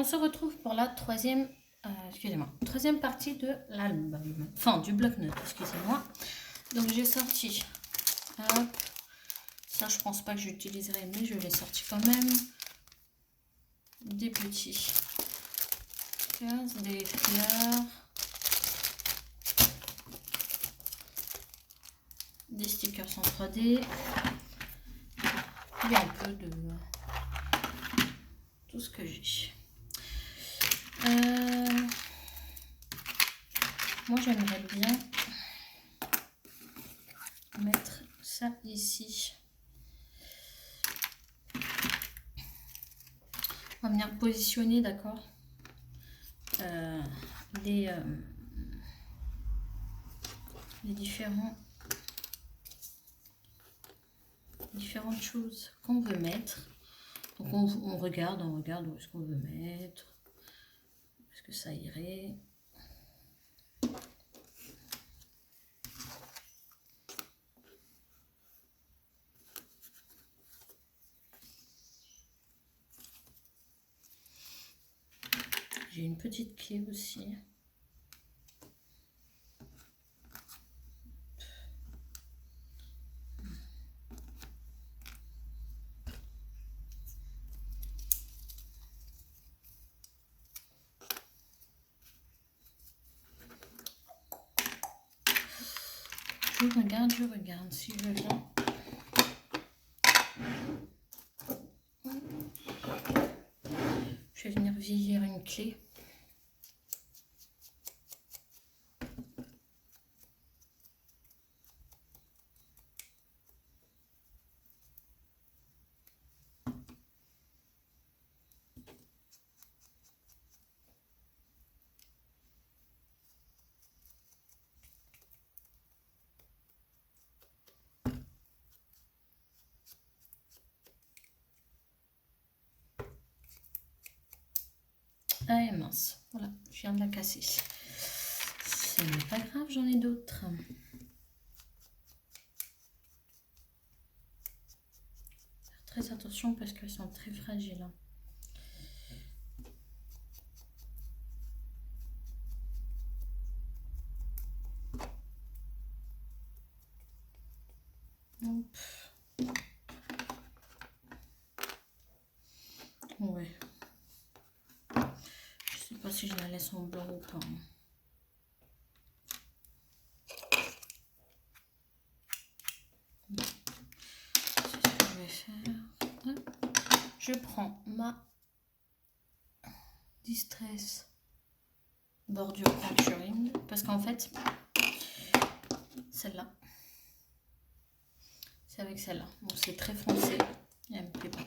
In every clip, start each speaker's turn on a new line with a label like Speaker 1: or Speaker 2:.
Speaker 1: on se retrouve pour la troisième partie de l'album, enfin du bloc-notes, excusez-moi. Donc j'ai sorti, hop, ça je pense pas que j'utiliserai, mais je l'ai sorti quand même, des petits cases, des fleurs, des stickers en 3D, et un peu de tout ce que j'ai. Moi j'aimerais bien mettre ça ici. On va venir positionner, d'accord, les différentes choses qu'on veut mettre. Donc on regarde où est-ce qu'on veut mettre. Est-ce que ça irait? J'ai une petite clé aussi. Je regarde si je viens. Je vais venir vieillir une clé. Ah et mince, voilà, je viens de la casser. Ce n'est pas grave, j'en ai d'autres. Faire très attention parce qu'elles sont très fragiles. Hop. Ouais. Je sais pas si je la laisse en blanc ou pas. C'est ce que je vais faire. Hop. Je prends ma Distress bordure contouring parce qu'en fait, celle-là, c'est avec celle-là. Bon, c'est très foncé et elle me plaît pas.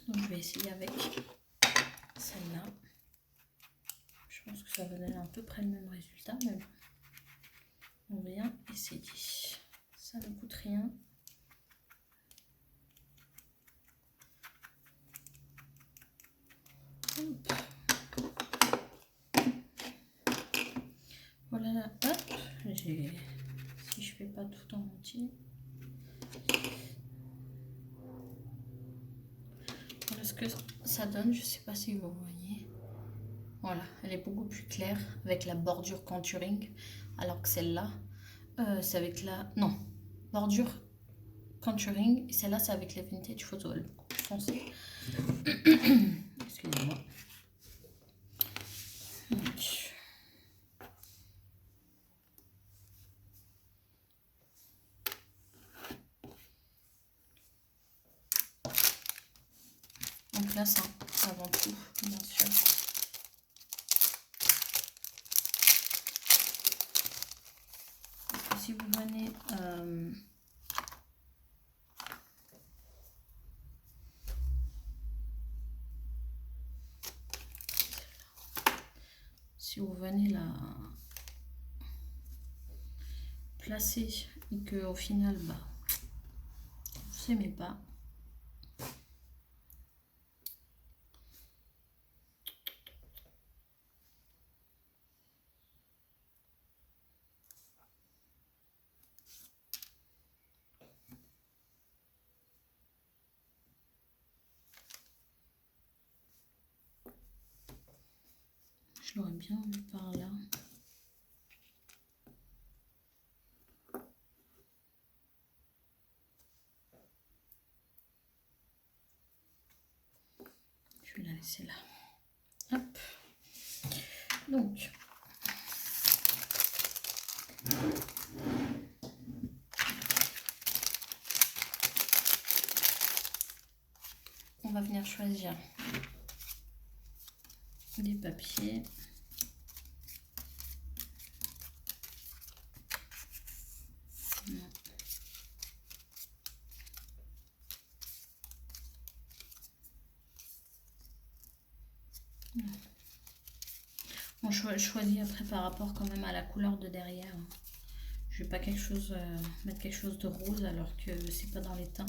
Speaker 1: Donc je vais essayer avec celle-là. Je pense que ça va donner à peu près le même résultat, mais bon, on vient essayer. Ça ne coûte rien. Hop. Voilà, hop, si je fais pas tout en entier. Voilà ce que ça donne, je sais pas si vous voyez. Voilà, elle est beaucoup plus claire avec la bordure contouring, alors que celle-là, c'est avec la... Non, bordure contouring, et celle-là, c'est avec la vintage photo, elle est beaucoup plus foncée. Excusez-moi. Donc là, ça, avant tout, bien sûr. Si vous venez... si vous venez la placer et que au final, bah, vous n'aimez pas, Je l'aurais bien vu par là. Je vais la laisser là. Hop. Donc, on va venir choisir des papiers. On choisit après par rapport quand même à la couleur de derrière. Je vais pas mettre quelque chose de rose alors que c'est pas dans les teints.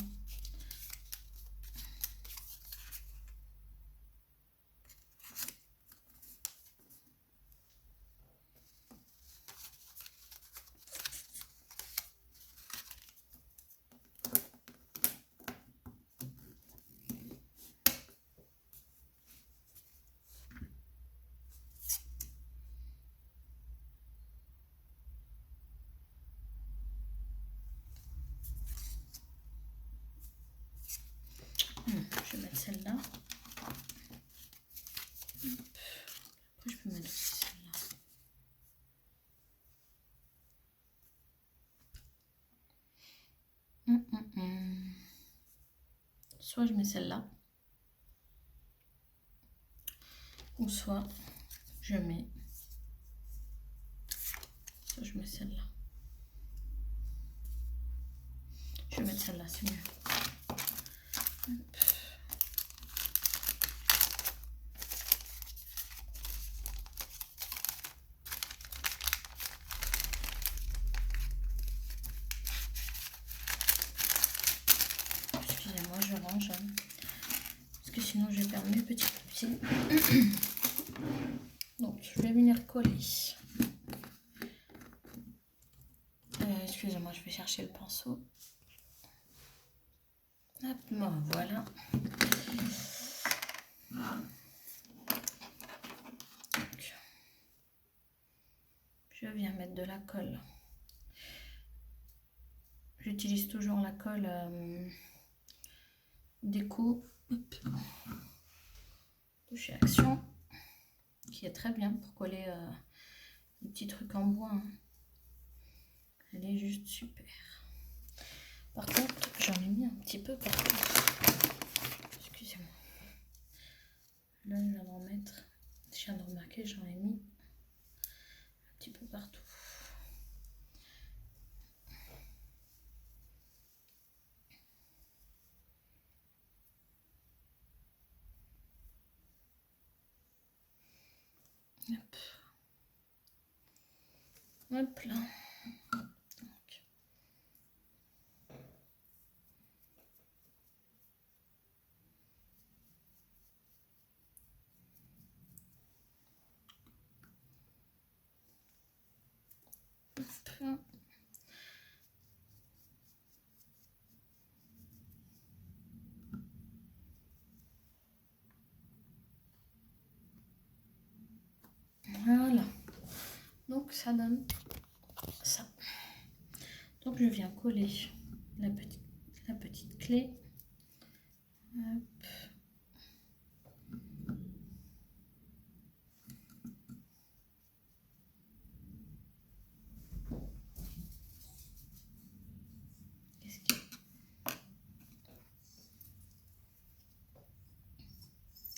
Speaker 1: Je vais mettre celle-là. Après, je peux mettre aussi celle-là. Soit je mets celle-là, ou soit je mets celle-là. Je vais mettre celle-là, c'est mieux. Hop. Excusez-moi, je range. Parce que sinon, je vais perdre mes petits papiers. Donc, je vais venir coller. Excusez-moi, je vais chercher le pinceau. Hop, bon, voilà. Donc, je viens mettre de la colle. J'utilise toujours la colle déco de chez Action, qui est très bien pour coller les petits trucs en bois. Hein. Elle est juste super. Par contre, j'en ai mis un petit peu partout. Excusez-moi. Là, je viens d'en mettre. Je viens de remarquer, j'en ai mis un petit peu partout. Hop. Hop là. Hop. Voilà. Donc ça donne ça. Donc je viens coller la petite clé. Hop.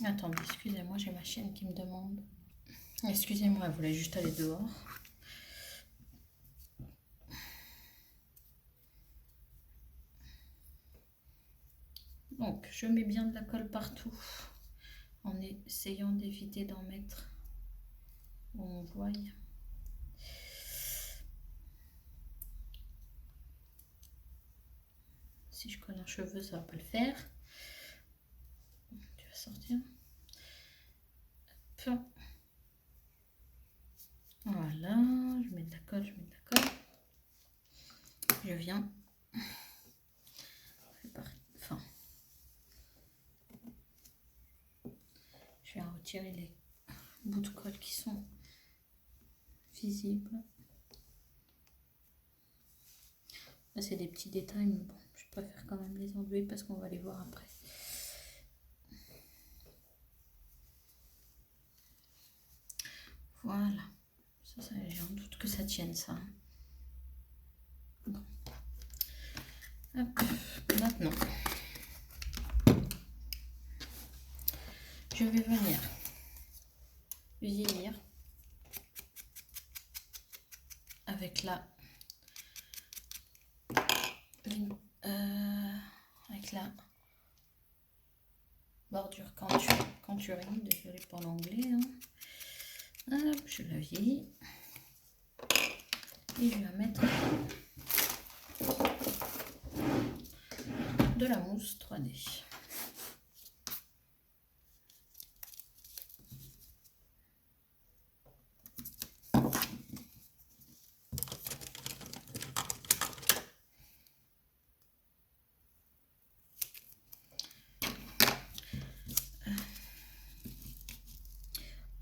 Speaker 1: Attendez, excusez-moi, j'ai ma chienne qui me demande. Excusez-moi, elle voulait juste aller dehors. Donc, je mets bien de la colle partout en essayant d'éviter d'en mettre où on voit. Si je colle un cheveu, ça va pas le faire. Tu vas sortir. Hop. Voilà, je mets de la colle, Je viens. Enfin, je viens retirer bouts de colle qui sont visibles. Là, c'est des petits détails, mais bon, je préfère quand même les enlever parce qu'on va les voir après. Voilà. Ça, j'ai un doute que ça tienne, ça. Bon. Hop. Maintenant, je vais venir vieillir avec la bordure canturine, désolé pour l'anglais. Hein. Hop, je la vieillis et je vais mettre de la mousse 3D.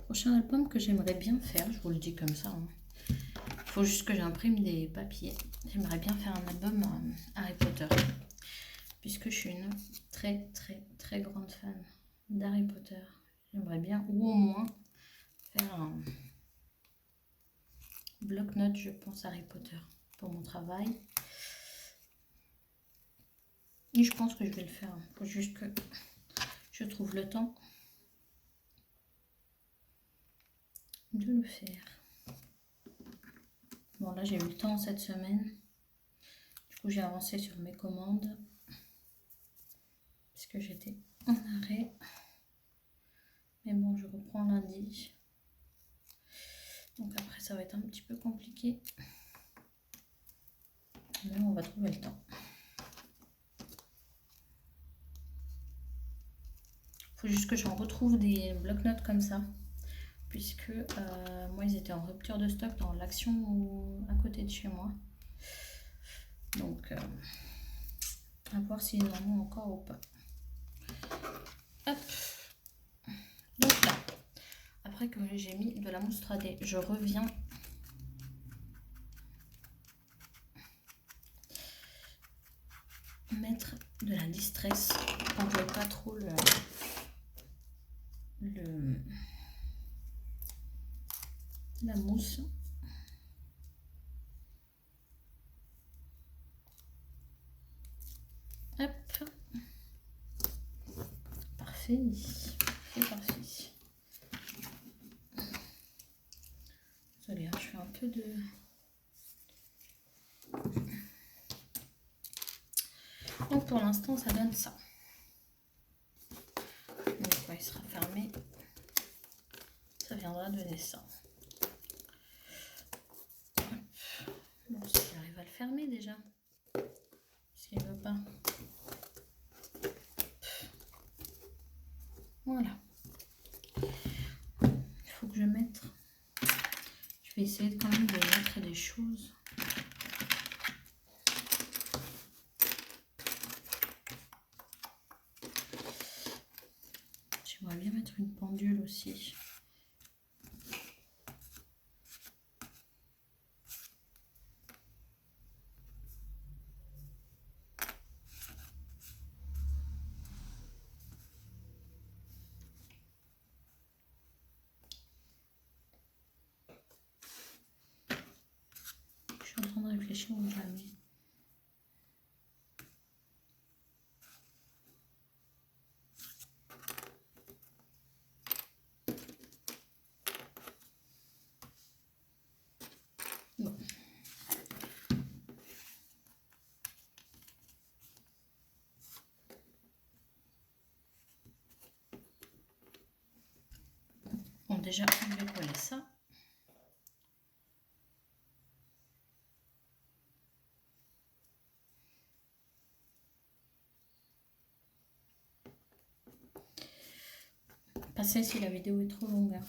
Speaker 1: Prochain album que j'aimerais bien faire, je vous le dis comme ça. Hein. Faut juste que j'imprime des papiers. J'aimerais bien faire un album Harry Potter. Puisque je suis une très grande fan d'Harry Potter. J'aimerais bien, ou au moins, faire un bloc-notes, je pense, Harry Potter pour mon travail. Et je pense que je vais le faire. Il faut juste que je trouve le temps de le faire. Bon, là, j'ai eu le temps cette semaine. Du coup, j'ai avancé sur mes commandes. Puisque j'étais en arrêt. Mais bon, je reprends lundi. Donc après, ça va être un petit peu compliqué. Mais on va trouver le temps. Faut juste que j'en retrouve des bloc-notes comme ça. Puisque moi, ils étaient en rupture de stock dans l'Action à côté de chez moi. Donc, à voir s'ils en ont encore ou pas. Hop. Donc là, après que j'ai mis de la mousse 3D, je reviens mettre de la distress. On ne voit pas trop la mousse. Hop. Parfait. Parfait. Désolée, je fais un peu de... Donc pour l'instant, ça donne ça. Donc il sera fermé. Ça viendra donner ça. Bon, si j'arrive à le fermer déjà. S'il ne veut pas. Voilà. Il faut que je mette... Je vais essayer quand même de mettre des choses. J'aimerais bien mettre une pendule aussi. Je suis en train de réfléchir où je la mets. Bon. Bon, déjà, on va coller ça. Passez si la vidéo est trop longue. Hein.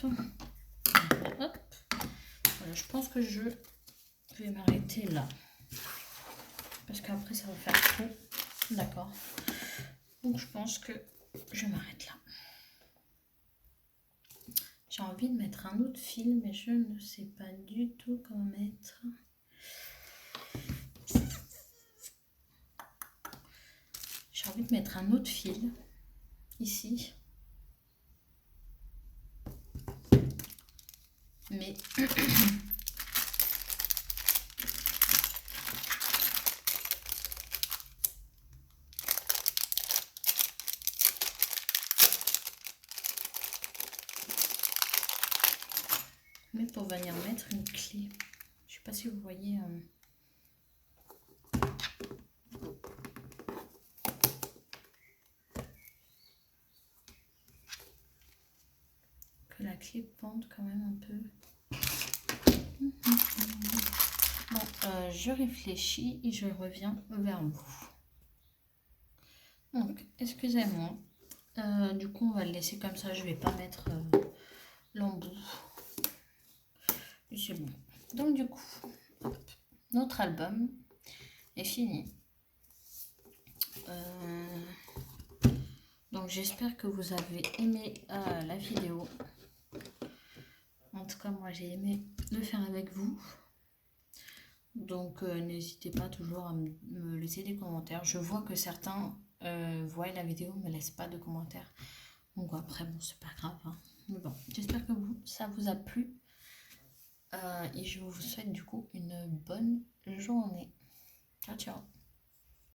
Speaker 1: Hop. Voilà, je pense que je vais m'arrêter là. Parce qu'après, ça va faire trop. D'accord. Donc, je pense que je m'arrête là. J'ai envie de mettre un autre fil, mais je ne sais pas du tout comment mettre. J'ai envie de mettre un autre fil ici. Mais pour venir mettre une clé. Je sais pas si vous voyez. Que la clé pende quand même un peu. Bon, je réfléchis et je reviens vers vous. Donc, excusez-moi. Du coup, on va le laisser comme ça. Je vais pas mettre l'embout. C'est bon. Donc, du coup, hop, notre album est fini. Donc, j'espère que vous avez aimé la vidéo. En tout cas, moi, j'ai aimé le faire avec vous. Donc, n'hésitez pas toujours à me laisser des commentaires. Je vois que certains voient la vidéo, ne me laissent pas de commentaires. Donc, après, bon, c'est pas grave. Hein. Mais bon, j'espère que ça vous a plu. Et je vous souhaite du coup une bonne journée. Ciao, ciao.